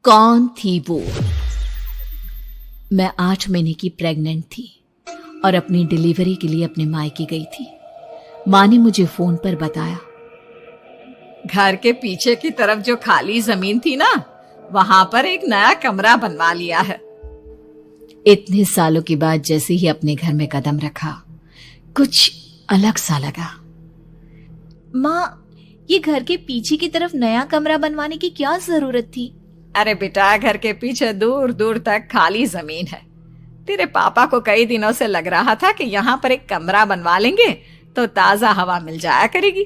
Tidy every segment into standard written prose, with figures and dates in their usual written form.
कौन थी वो? मैं 8 महीने की प्रेग्नेंट थी और अपनी डिलीवरी के लिए अपने मायके गई थी। माँ ने मुझे फोन पर बताया, घर के पीछे की तरफ जो खाली जमीन थी ना, वहां पर एक नया कमरा बनवा लिया है। इतने सालों के बाद जैसे ही अपने घर में कदम रखा, कुछ अलग सा लगा। माँ, ये घर के पीछे की तरफ नया कमरा बनवाने की क्या जरूरत थी? अरे बेटा, घर के पीछे दूर दूर तक खाली जमीन है। तेरे पापा को कई दिनों से लग रहा था कि यहाँ पर एक कमरा बनवा लेंगे तो ताजा हवा मिल जाया करेगी।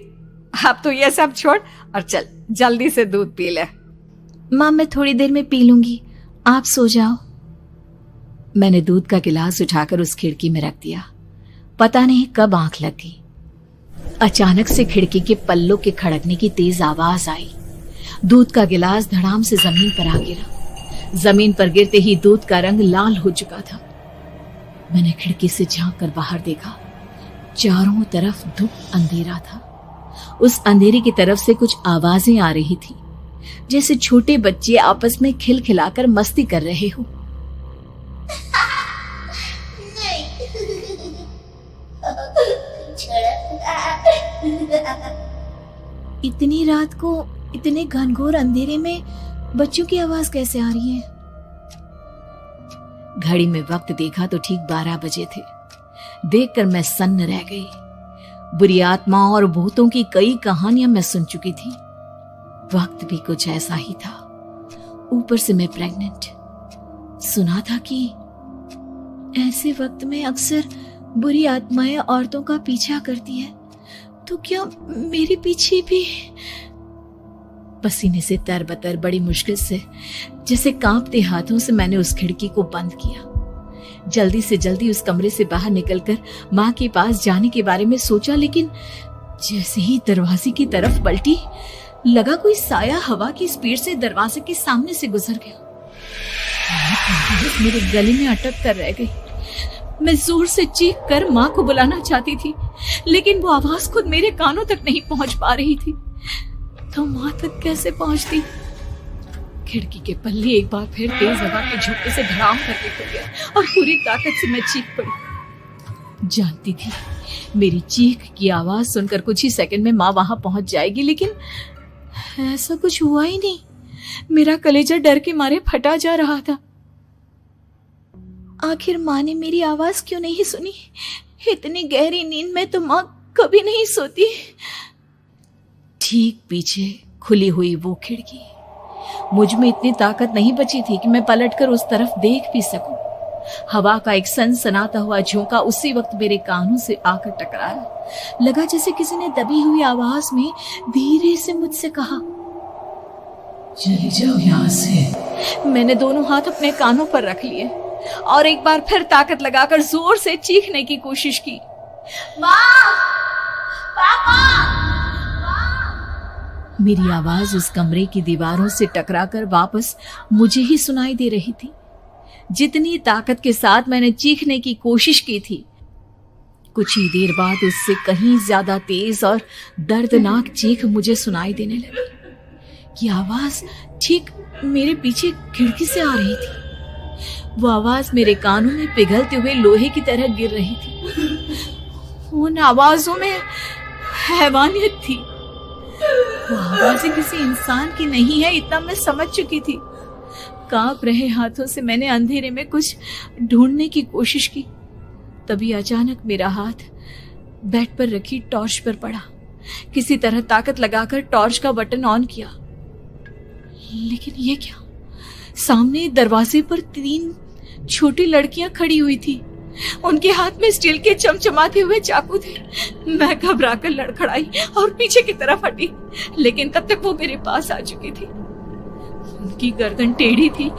अब तो ये सब छोड़ और चल जल्दी से दूध पी ले। माँ, मैं थोड़ी देर में पी लूंगी, आप सो जाओ। मैंने दूध का गिलास उठाकर उस खिड़की में रख दिया। पता नहीं कब आंख लग गई। अचानक से खिड़की के पल्लों के खड़कने की तेज आवाज आई। दूध का गिलास धड़ाम से जमीन पर आ गिरा। जमीन पर गिरते ही दूध का रंग लाल हो चुका था। मैंने खिड़की से झांक कर बाहर देखा। चारों तरफ धूप अंधेरा था। उस अंधेरे की तरफ से कुछ आवाजें आ रही थी, जैसे छोटे बच्चे आपस में खिलखिलाकर मस्ती कर रहे हो। इतनी रात को इतने घनघोर अंधेरे में बच्चों की आवाज कैसे आ रही है? घड़ी में वक्त देखा तो ठीक 12 बजे थे। देखकर मैं सन्न रह गई। बुरी आत्माओं और भूतों की कई कहानियां मैं सुन चुकी थी। वक्त भी कुछ ऐसा ही था। ऊपर से मैं प्रेग्नेंट। सुना था कि ऐसे वक्त में अक्सर बुरी आत्माएं औरतों का पीछा करती है, तो क्या मेरे पीछे भी? पसीने से तरबतर बड़ी मुश्किल से, जैसे कांपते हाथों से मैंने उस खिड़की को बंद किया। जल्दी से जल्दी उस कमरे से बाहर निकलकर माँ के पास जाने के बारे में सोचा, लेकिन जैसे ही दरवाजे की तरफ पलटी, लगा कोई साया हवा की स्पीड से दरवाजे के सामने से गुजर गया। मेरे गले में अटक कर रह गई। मैं जोर से चीख कर माँ को बुलाना चाहती थी, लेकिन वो आवाज खुद मेरे कानों तक नहीं पहुंच पा रही थी। तो माँ तक कैसे पहुंचती? खिड़की के पल्ले एक बार फिर तेज हवा के झोंके से धड़ाम करके खुल गया और पूरी ताकत से मैं चीख पड़ी। जानती थी मेरी चीख की आवाज सुनकर कुछ ही सेकंड में माँ वहां पहुंच जाएगी, लेकिन ऐसा कुछ हुआ ही नहीं। मेरा कलेजा डर के मारे फटा जा रहा था। आखिर माँ ने मेरी आवाज क्यों नहीं सुनी? इतनी गहरी नींद में तो माँ कभी नहीं सोती। ठीक पीछे खुली हुई वो खिड़की। मुझ में इतनी ताकत नहीं बची थी कि मैं पलटकर उस तरफ देख भी सकूं। हवा का एक सनसनाता हुआ झोंका उसी वक्त मेरे कानों से आकर टकराया। लगा जैसे किसी ने दबी हुई आवाज में धीरे से मुझसे कहा, चली जाओ यहाँ से। मैंने दोनों हाथ अपने कानों पर रख लिए और एक बार फिर ताकत लगाकर जोर से चीखने की कोशिश की। माँ! पापा! मेरी आवाज उस कमरे की दीवारों से टकराकर वापस मुझे ही सुनाई दे रही थी। जितनी ताकत के साथ मैंने चीखने की कोशिश की थी, कुछ ही देर बाद उससे कहीं ज्यादा तेज और दर्दनाक चीख मुझे सुनाई देने लगी। कि आवाज ठीक मेरे पीछे खिड़की से आ रही थी। वो आवाज मेरे कानों में पिघलते हुए लोहे की तरह गिर रही थी। उन आवाजों में हैवानियत थी। वो आवाजें किसी इंसान की नहीं है, इतना मैं समझ चुकी थी। कांप रहे हाथों से मैंने अंधेरे में कुछ ढूंढने की कोशिश की। तभी अचानक मेरा हाथ बेड पर रखी टॉर्च पर पड़ा। किसी तरह ताकत लगाकर टॉर्च का बटन ऑन किया, लेकिन ये क्या? सामने दरवाजे पर 3 छोटी लड़कियां खड़ी हुई थी। उनके हाथ में स्टील के चमचमाते हुए चाकू थे। मैं घबराकर लड़खड़ाई और पीछे की तरफ हटी, लेकिन तब तक वो मेरे पास आ चुकी थी। उनकी गर्दन टेढ़ी थी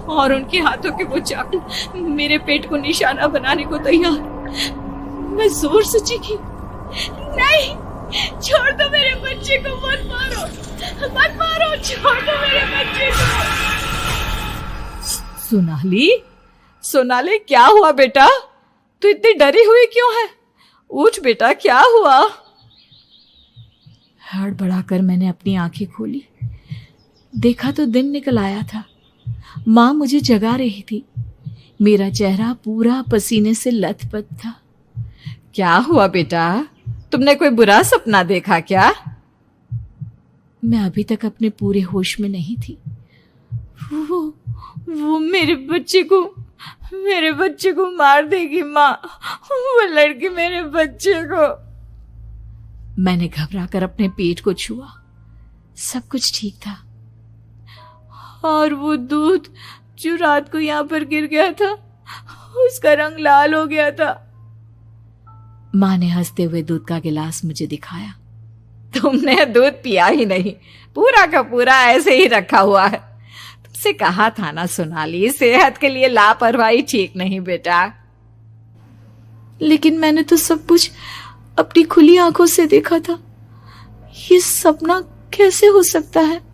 और उनके हाथों के वो चाकू मेरे पेट को निशाना बनाने को तैयार। मैं जोर से चीखी, नहीं, छोड़ दो मेरे बच्चे को, मत मारो, मत मारो, छोड़ दो मेरे बच्चे को। सोनाली, क्या हुआ बेटा? तू इतनी डरी हुई क्यों है? उठ बेटा, क्या हुआ? हड़बड़ाकर मैंने अपनी आंखें खोली। देखा तो दिन निकल आया था। माँ मुझे जगा रही थी। मेरा चेहरा पूरा पसीने से लथपथ था। क्या हुआ बेटा, तुमने कोई बुरा सपना देखा क्या? मैं अभी तक अपने पूरे होश में नहीं थी। वो मेरे बच्चे को मार देगी माँ। वो लड़की मेरे बच्चे को। मैंने घबराकर अपने पेट को छुआ। सब कुछ ठीक था। और वो दूध जो रात को यहाँ पर गिर गया था, उसका रंग लाल हो गया था। माँ ने हंसते हुए दूध का गिलास मुझे दिखाया। तुमने दूध पिया ही नहीं, पूरा का पूरा ऐसे ही रखा हुआ है। तुमसे कहा था ना सोनाली, सेहत के लिए लापरवाही ठीक नहीं बेटा। लेकिन मैंने तो सब कुछ अपनी खुली आंखों से देखा था। ये सपना कैसे हो सकता है?